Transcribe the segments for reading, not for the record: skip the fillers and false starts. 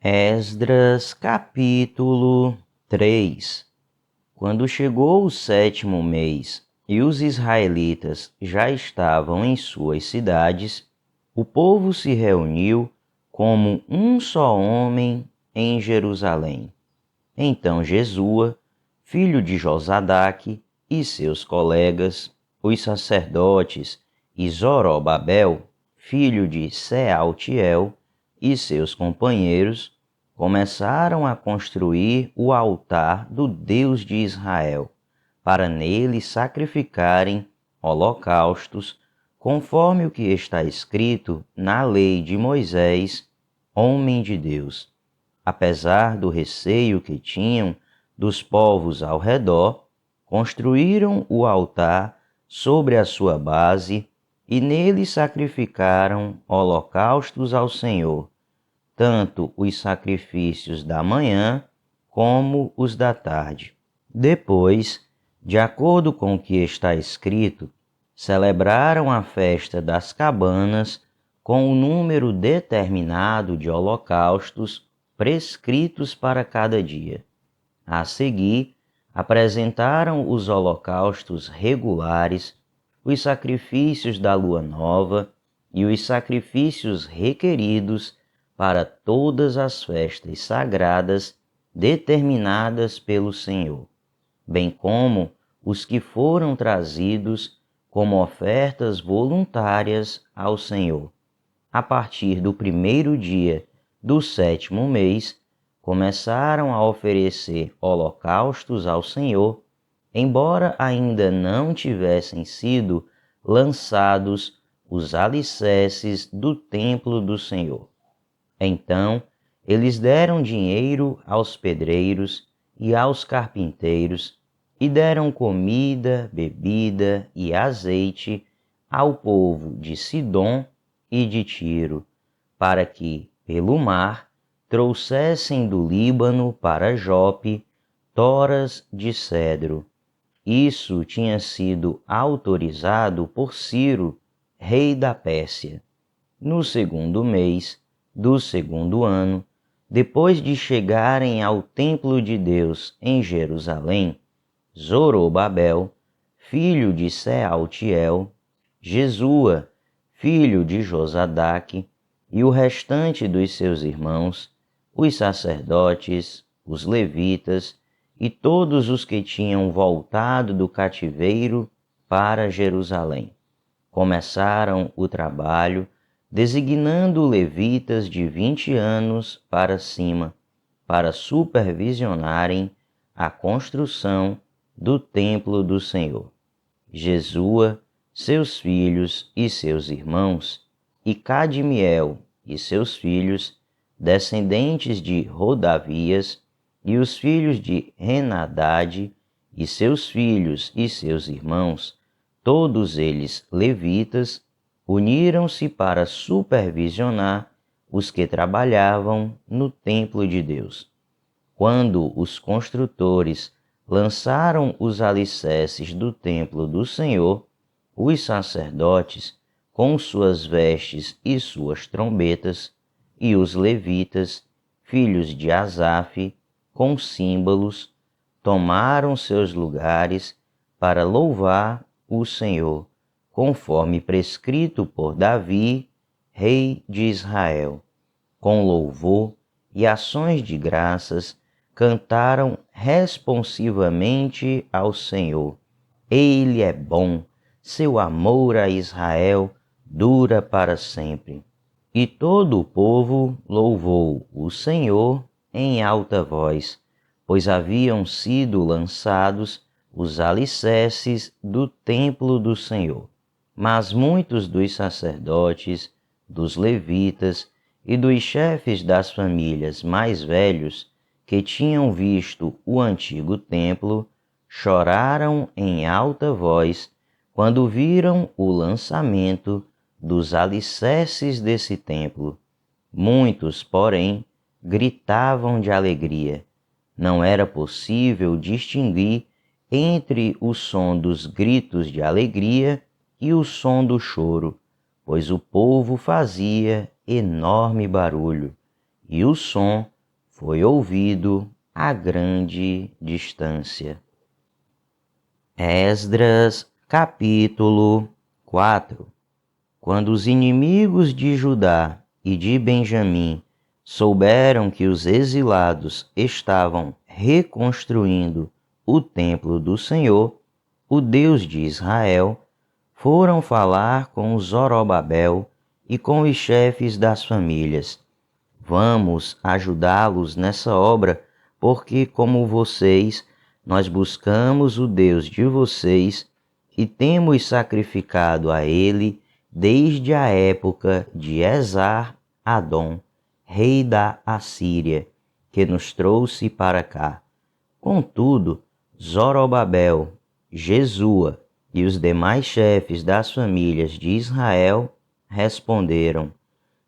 Esdras capítulo 3. Quando chegou o 7º mês e os israelitas já estavam em suas cidades, o povo se reuniu como um só homem em Jerusalém. Então Jesua, filho de Josadaque, e seus colegas, os sacerdotes, e Zorobabel, filho de Sealtiel, e seus companheiros, começaram a construir o altar do Deus de Israel, para nele sacrificarem holocaustos, conforme o que está escrito na lei de Moisés, homem de Deus. Apesar do receio que tinham dos povos ao redor, construíram o altar sobre a sua base e nele sacrificaram holocaustos ao Senhor, tanto os sacrifícios da manhã como os da tarde. Depois, de acordo com o que está escrito, celebraram a festa das cabanas com o número determinado de holocaustos prescritos para cada dia. A seguir, apresentaram os holocaustos regulares, os sacrifícios da lua nova e os sacrifícios requeridos para todas as festas sagradas determinadas pelo Senhor, bem como os que foram trazidos como ofertas voluntárias ao Senhor. A partir do 1º dia do 7º mês, começaram a oferecer holocaustos ao Senhor, embora ainda não tivessem sido lançados os alicerces do templo do Senhor. Então, eles deram dinheiro aos pedreiros e aos carpinteiros, e deram comida, bebida e azeite ao povo de Sidom e de Tiro, para que, pelo mar, trouxessem do Líbano para Jope toras de cedro. Isso tinha sido autorizado por Ciro, rei da Pérsia. No 2º mês do 2º ano, depois de chegarem ao templo de Deus em Jerusalém, Zorobabel, filho de Sealtiel, Jesua, filho de Josadaque, e o restante dos seus irmãos, os sacerdotes, os levitas e todos os que tinham voltado do cativeiro para Jerusalém, começaram o trabalho, designando levitas de 20 anos para cima, para supervisionarem a construção do templo do Senhor. Jesua, seus filhos e seus irmãos, e Cadmiel e seus filhos, descendentes de Rodavias, e os filhos de Henadade, e seus filhos e seus irmãos, todos eles levitas, uniram-se para supervisionar os que trabalhavam no templo de Deus. Quando os construtores lançaram os alicerces do templo do Senhor, os sacerdotes, com suas vestes e suas trombetas, e os levitas, filhos de Asaf, com símbolos, tomaram seus lugares para louvar o Senhor, conforme prescrito por Davi, rei de Israel. Com louvor e ações de graças, cantaram responsivamente ao Senhor. Ele é bom, seu amor a Israel dura para sempre. E todo o povo louvou o Senhor em alta voz, pois haviam sido lançados os alicerces do templo do Senhor. Mas muitos dos sacerdotes, dos levitas e dos chefes das famílias mais velhos, que tinham visto o antigo templo, choraram em alta voz quando viram o lançamento dos alicerces desse templo. Muitos, porém, gritavam de alegria. Não era possível distinguir entre o som dos gritos de alegria e o som do choro, pois o povo fazia enorme barulho, e o som foi ouvido a grande distância. Esdras, capítulo 4. Quando os inimigos de Judá e de Benjamim souberam que os exilados estavam reconstruindo o templo do Senhor, o Deus de Israel, foram falar com Zorobabel e com os chefes das famílias. Vamos ajudá-los nessa obra, porque, como vocês, nós buscamos o Deus de vocês e temos sacrificado a Ele desde a época de Esar-Adom, rei da Assíria, que nos trouxe para cá. Contudo, Zorobabel, Jesua e os demais chefes das famílias de Israel responderam: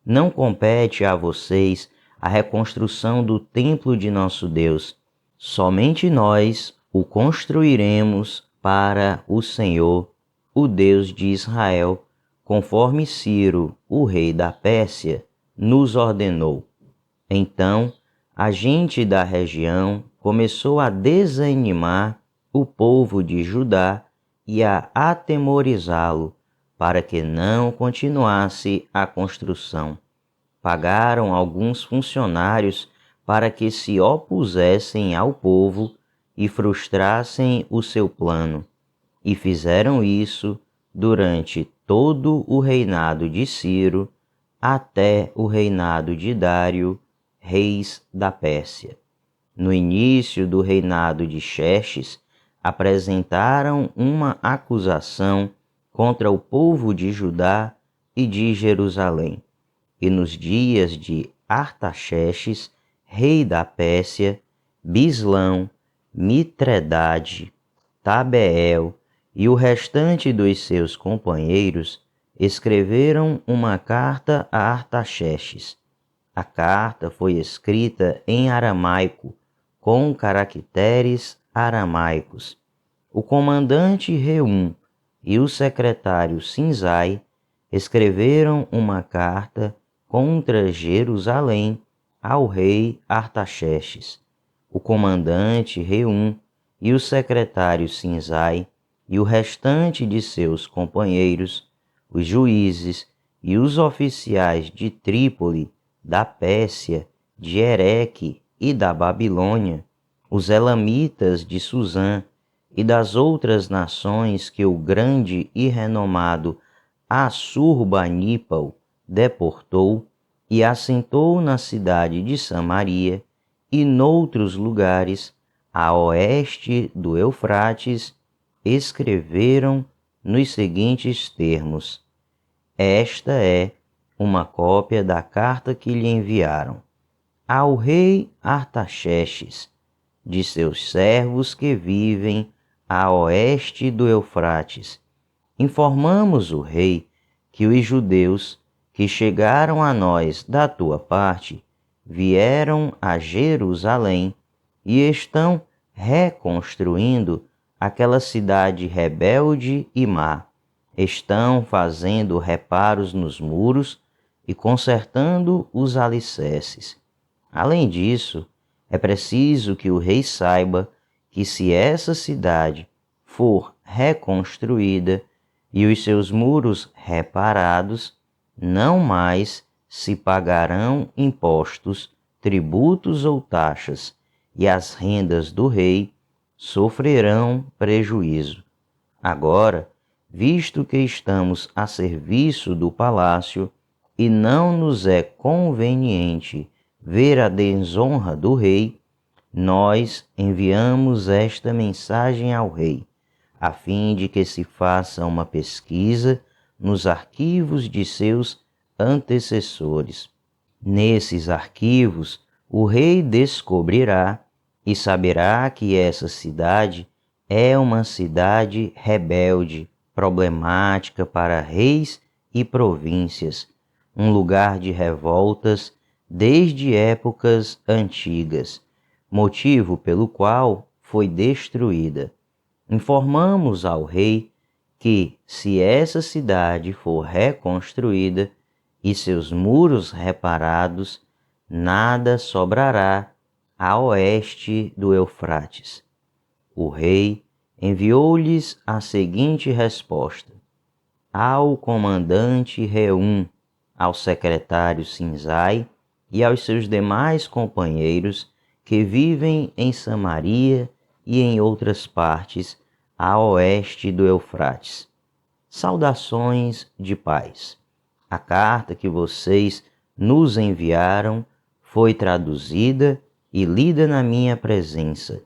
Não compete a vocês a reconstrução do templo de nosso Deus. Somente nós o construiremos para o Senhor, o Deus de Israel, conforme Ciro, o rei da Pérsia, nos ordenou. Então, a gente da região começou a desanimar o povo de Judá e a atemorizá-lo, para que não continuasse a construção. Pagaram alguns funcionários para que se opusessem ao povo e frustrassem o seu plano, e fizeram isso durante todo o reinado de Ciro até o reinado de Dário, reis da Pérsia. No início do reinado de Xerxes, apresentaram uma acusação contra o povo de Judá e de Jerusalém. E nos dias de Artaxerxes, rei da Pérsia, Bislão, Mitredade, Tabeel e o restante dos seus companheiros escreveram uma carta a Artaxerxes. A carta foi escrita em aramaico, com caracteres aramaicos. O comandante Reum e o secretário Sinzai escreveram uma carta contra Jerusalém ao rei Artaxerxes. O comandante Reum e o secretário Sinzai e o restante de seus companheiros, os juízes e os oficiais de Trípoli, da Pérsia, de Ereque e da Babilônia, os elamitas de Susã e das outras nações que o grande e renomado Assurbanipal deportou e assentou na cidade de Samaria e noutros lugares a oeste do Eufrates, escreveram nos seguintes termos: Esta é uma cópia da carta que lhe enviaram. Ao rei Artaxerxes, de seus servos que vivem a oeste do Eufrates, informamos o rei que os judeus que chegaram a nós da tua parte vieram a Jerusalém e estão reconstruindo aquela cidade rebelde e má. Estão fazendo reparos nos muros e consertando os alicerces. Além disso, é preciso que o rei saiba que se essa cidade for reconstruída e os seus muros reparados, não mais se pagarão impostos, tributos ou taxas, e as rendas do rei sofrerão prejuízo. Agora, visto que estamos a serviço do palácio e não nos é conveniente ver a desonra do rei, nós enviamos esta mensagem ao rei, a fim de que se faça uma pesquisa nos arquivos de seus antecessores. Nesses arquivos, o rei descobrirá e saberá que essa cidade é uma cidade rebelde, problemática para reis e províncias, um lugar de revoltas desde épocas antigas, motivo pelo qual foi destruída. Informamos ao rei que, se essa cidade for reconstruída e seus muros reparados, nada sobrará a oeste do Eufrates. O rei enviou-lhes a seguinte resposta: ao comandante Reum, ao secretário Sinzai e aos seus demais companheiros que vivem em Samaria e em outras partes a oeste do Eufrates. Saudações de paz. A carta que vocês nos enviaram foi traduzida e lida na minha presença.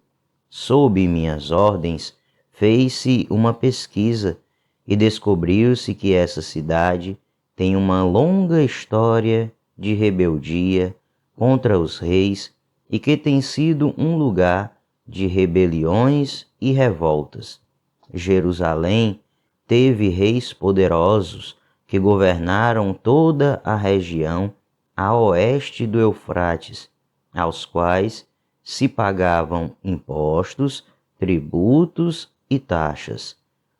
Sob minhas ordens, fez-se uma pesquisa e descobriu-se que essa cidade tem uma longa história de rebeldia contra os reis e que tem sido um lugar de rebeliões e revoltas. Jerusalém teve reis poderosos que governaram toda a região a oeste do Eufrates, aos quais se pagavam impostos, tributos e taxas.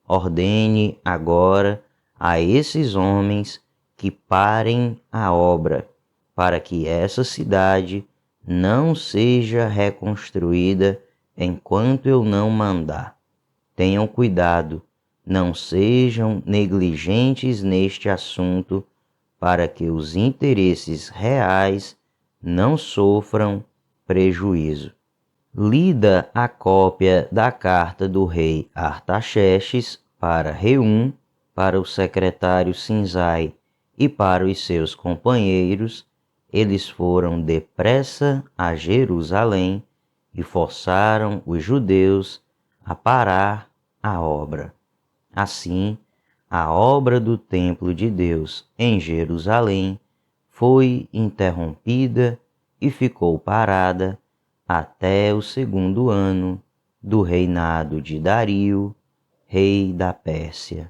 Ordene agora a esses homens que parem a obra, para que essa cidade não seja reconstruída enquanto eu não mandar. Tenham cuidado, não sejam negligentes neste assunto, para que os interesses reais não sofram prejuízo. Lida a cópia da carta do rei Artaxerxes para Reum, para o secretário Sinzai e para os seus companheiros, eles foram depressa a Jerusalém e forçaram os judeus a parar a obra. Assim, a obra do templo de Deus em Jerusalém foi interrompida e ficou parada até o 2º ano do reinado de Dario, rei da Pérsia.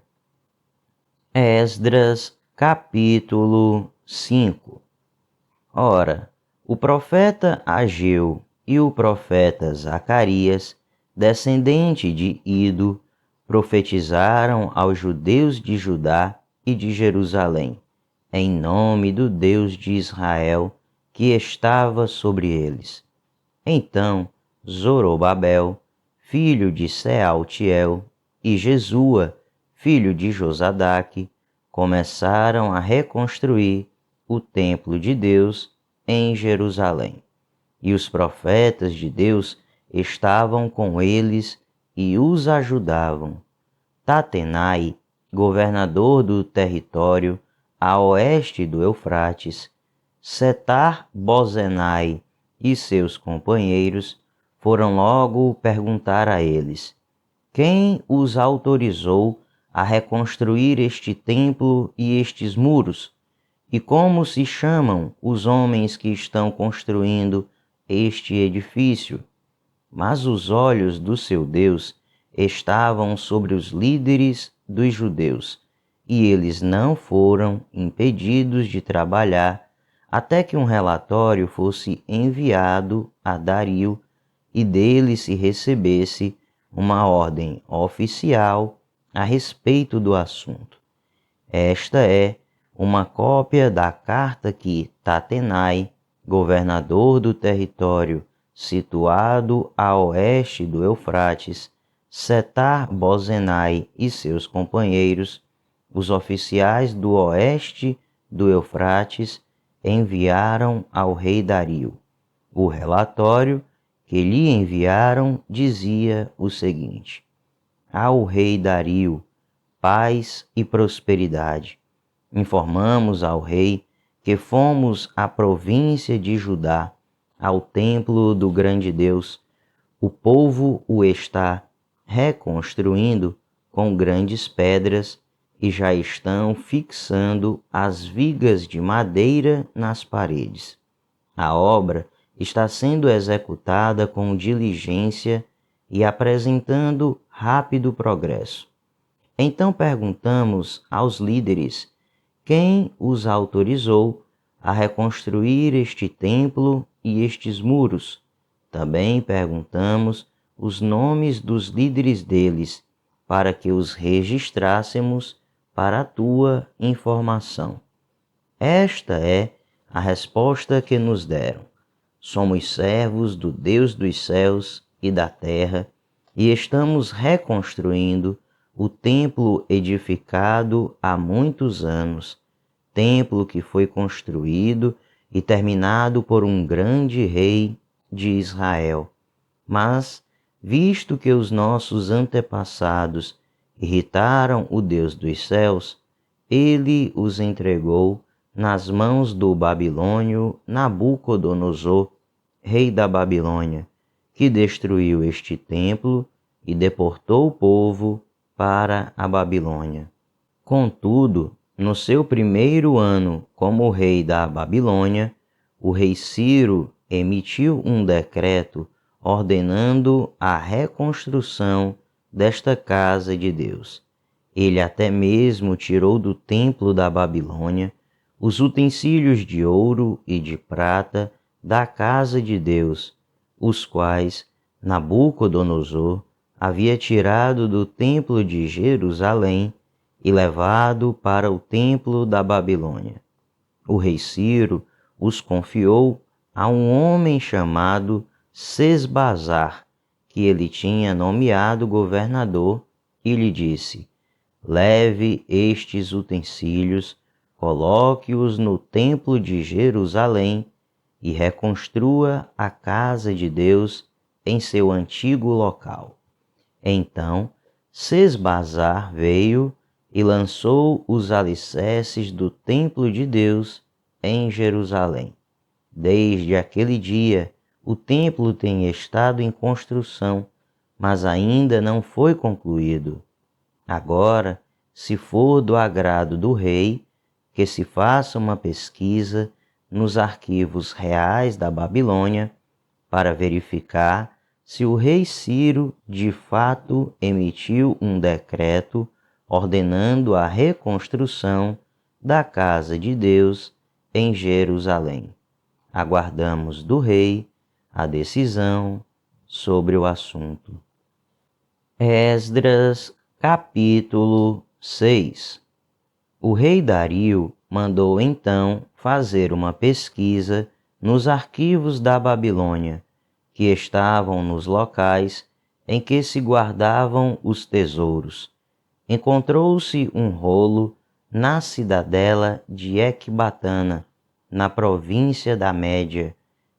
Esdras, capítulo 5. Ora, o profeta Ageu e o profeta Zacarias, descendente de Ido, profetizaram aos judeus de Judá e de Jerusalém, em nome do Deus de Israel, que estava sobre eles. Então Zorobabel, filho de Sealtiel, e Jesua, filho de Josadaque, começaram a reconstruir o templo de Deus em Jerusalém. E os profetas de Deus estavam com eles e os ajudavam. Tatenai, governador do território a oeste do Eufrates, Setar-Bozenai e seus companheiros foram logo perguntar a eles: quem os autorizou a reconstruir este templo e estes muros? E como se chamam os homens que estão construindo este edifício? Mas os olhos do seu Deus estavam sobre os líderes dos judeus, e eles não foram impedidos de trabalhar até que um relatório fosse enviado a Dario e dele se recebesse uma ordem oficial a respeito do assunto. Esta é uma cópia da carta que Tatenai, governador do território situado a oeste do Eufrates, Setar-Bozenai e seus companheiros, os oficiais do oeste do Eufrates, enviaram ao rei Dario. O relatório que lhe enviaram dizia o seguinte: ao rei Dario, paz e prosperidade. Informamos ao rei que fomos à província de Judá, ao templo do grande Deus. O povo o está reconstruindo com grandes pedras e já estão fixando as vigas de madeira nas paredes. A obra está sendo executada com diligência e apresentando rápido progresso. Então perguntamos aos líderes quem os autorizou a reconstruir este templo e estes muros. Também perguntamos os nomes dos líderes deles, para que os registrássemos para a tua informação. Esta é a resposta que nos deram: somos servos do Deus dos céus e da terra e estamos reconstruindo o templo edificado há muitos anos, templo que foi construído e terminado por um grande rei de Israel. Mas, visto que os nossos antepassados irritaram o Deus dos céus, ele os entregou nas mãos do babilônio Nabucodonosor, rei da Babilônia, que destruiu este templo e deportou o povo para a Babilônia. Contudo, no seu primeiro ano como rei da Babilônia, o rei Ciro emitiu um decreto ordenando a reconstrução desta casa de Deus. Ele até mesmo tirou do templo da Babilônia os utensílios de ouro e de prata da casa de Deus, os quais Nabucodonosor havia tirado do templo de Jerusalém e levado para o templo da Babilônia. O rei Ciro os confiou a um homem chamado Sesbazar, que ele tinha nomeado governador, e lhe disse: leve estes utensílios, coloque-os no templo de Jerusalém e reconstrua a casa de Deus em seu antigo local. Então Sesbazar veio e lançou os alicerces do templo de Deus em Jerusalém. Desde aquele dia, o templo tem estado em construção, mas ainda não foi concluído. Agora, se for do agrado do rei, que se faça uma pesquisa nos arquivos reais da Babilônia para verificar se o rei Ciro de fato emitiu um decreto ordenando a reconstrução da casa de Deus em Jerusalém. Aguardamos do rei a decisão sobre o assunto. Esdras, capítulo 6. O rei Dario mandou então fazer uma pesquisa nos arquivos da Babilônia, que estavam nos locais em que se guardavam os tesouros. Encontrou-se um rolo na cidadela de Ecbatana, na província da Média,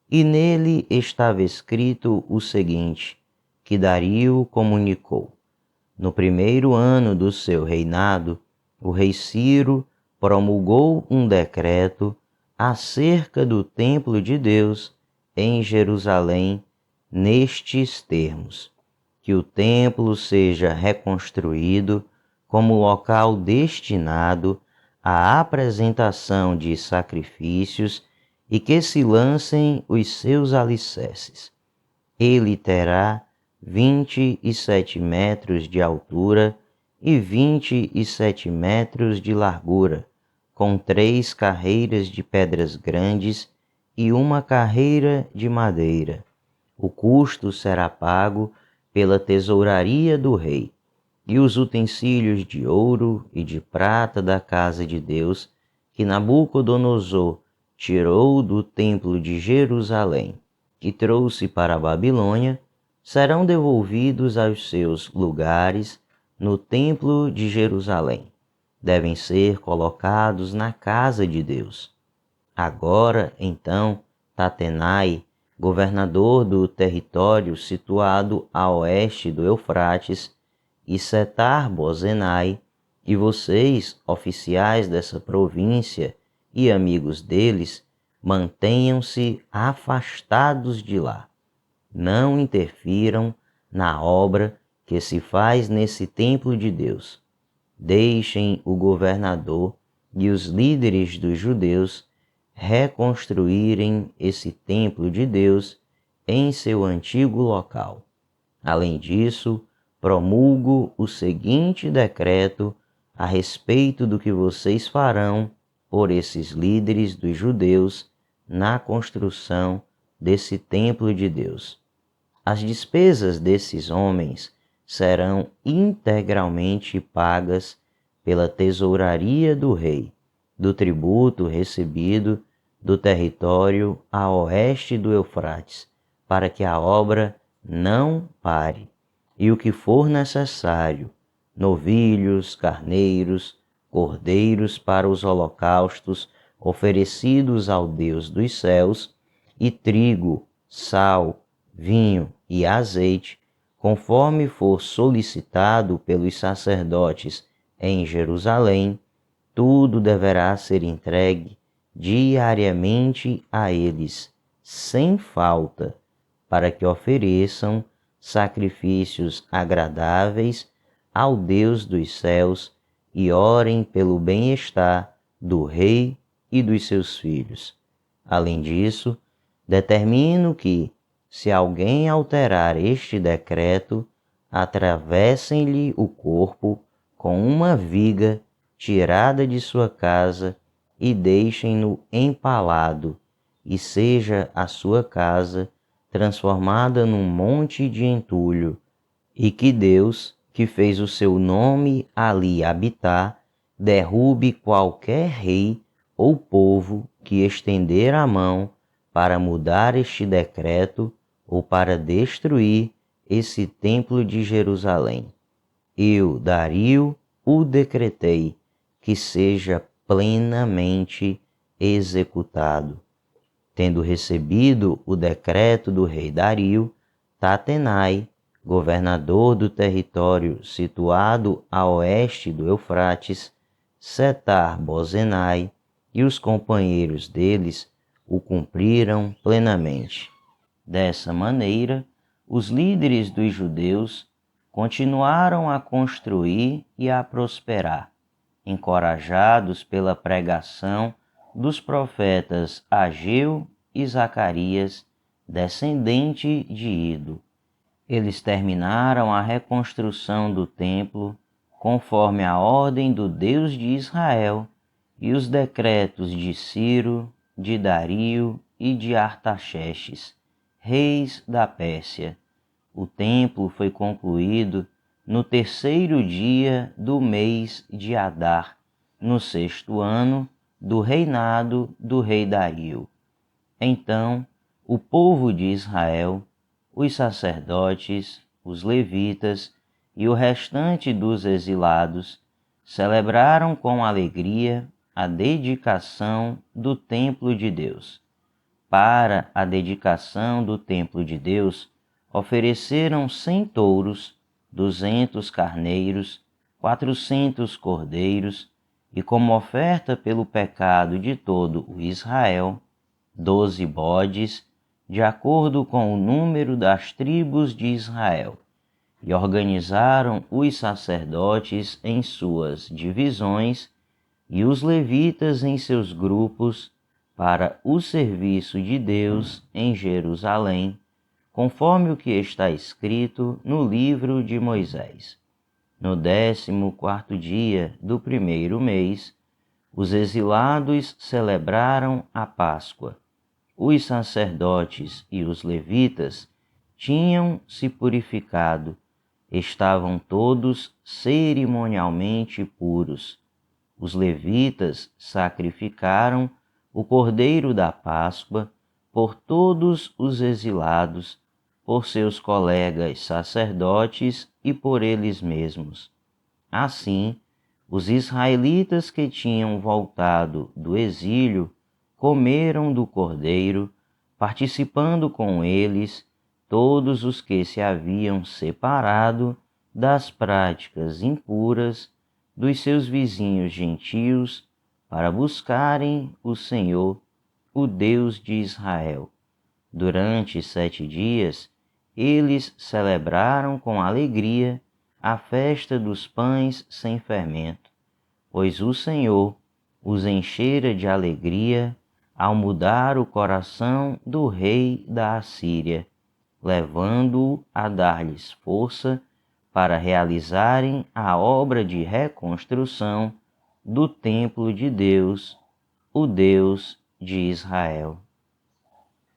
e nele estava escrito o seguinte, que Dario comunicou: no primeiro ano do seu reinado, o rei Ciro promulgou um decreto acerca do templo de Deus em Jerusalém nestes termos: que o templo seja reconstruído como local destinado à apresentação de sacrifícios e que se lancem os seus alicerces. Ele terá 27 metros de altura e 27 metros de largura, com 3 carreiras de pedras grandes e uma carreira de madeira. O custo será pago pela tesouraria do rei, e os utensílios de ouro e de prata da casa de Deus, que Nabucodonosor tirou do templo de Jerusalém e trouxe para a Babilônia, serão devolvidos aos seus lugares no templo de Jerusalém. Devem ser colocados na casa de Deus. Agora, então, Tatenai, governador do território situado a oeste do Eufrates, e Setar-Bozenai, e vocês, oficiais dessa província e amigos deles, mantenham-se afastados de lá. Não interfiram na obra que se faz nesse templo de Deus. Deixem o governador e os líderes dos judeus reconstruírem esse templo de Deus em seu antigo local. Além disso, promulgo o seguinte decreto a respeito do que vocês farão por esses líderes dos judeus na construção desse templo de Deus. As despesas desses homens serão integralmente pagas pela tesouraria do rei, do tributo recebido do território a oeste do Eufrates, para que a obra não pare. E o que for necessário, novilhos, carneiros, cordeiros para os holocaustos oferecidos ao Deus dos céus, e trigo, sal, vinho e azeite, conforme for solicitado pelos sacerdotes em Jerusalém, tudo deverá ser entregue diariamente a eles, sem falta, para que ofereçam sacrifícios agradáveis ao Deus dos céus e orem pelo bem-estar do rei e dos seus filhos. Além disso, determino que, se alguém alterar este decreto, atravessem-lhe o corpo com uma viga tirada de sua casa e deixem-no empalado, e seja a sua casa transformada num monte de entulho, e que Deus, que fez o seu nome ali habitar, derrube qualquer rei ou povo que estender a mão para mudar este decreto ou para destruir esse templo de Jerusalém. Eu, Dario, o decretei, que seja plenamente executado. Tendo recebido o decreto do rei Dario, Tatenai, governador do território situado a oeste do Eufrates, Setar-Bozenai e os companheiros deles o cumpriram plenamente. Dessa maneira, os líderes dos judeus continuaram a construir e a prosperar, encorajados pela pregação dos profetas Ageu e Zacarias, descendente de Ido. Eles terminaram a reconstrução do templo conforme a ordem do Deus de Israel e os decretos de Ciro, de Dario e de Artaxerxes, reis da Pérsia. O templo foi concluído no 3º dia do mês de Adar, no 6º ano do reinado do rei Dario. Então, o povo de Israel, os sacerdotes, os levitas e o restante dos exilados celebraram com alegria a dedicação do templo de Deus. Para a dedicação do templo de Deus, ofereceram 100 touros, 200 carneiros, 400 cordeiros, e como oferta pelo pecado de todo o Israel, 12 bodes, de acordo com o número das tribos de Israel. E organizaram os sacerdotes em suas divisões e os levitas em seus grupos para o serviço de Deus em Jerusalém, conforme o que está escrito no livro de Moisés. No 14º dia do 1º mês, os exilados celebraram a Páscoa. Os sacerdotes e os levitas tinham se purificado, estavam todos cerimonialmente puros. Os levitas sacrificaram o cordeiro da Páscoa por todos os exilados, por seus colegas sacerdotes e por eles mesmos. Assim, os israelitas que tinham voltado do exílio comeram do cordeiro, participando com eles todos os que se haviam separado das práticas impuras dos seus vizinhos gentios para buscarem o Senhor, o Deus de Israel. Durante 7 dias, eles celebraram com alegria a festa dos pães sem fermento, pois o Senhor os enchera de alegria ao mudar o coração do rei da Assíria, levando-o a dar-lhes força para realizarem a obra de reconstrução do templo de Deus, o Deus de Israel.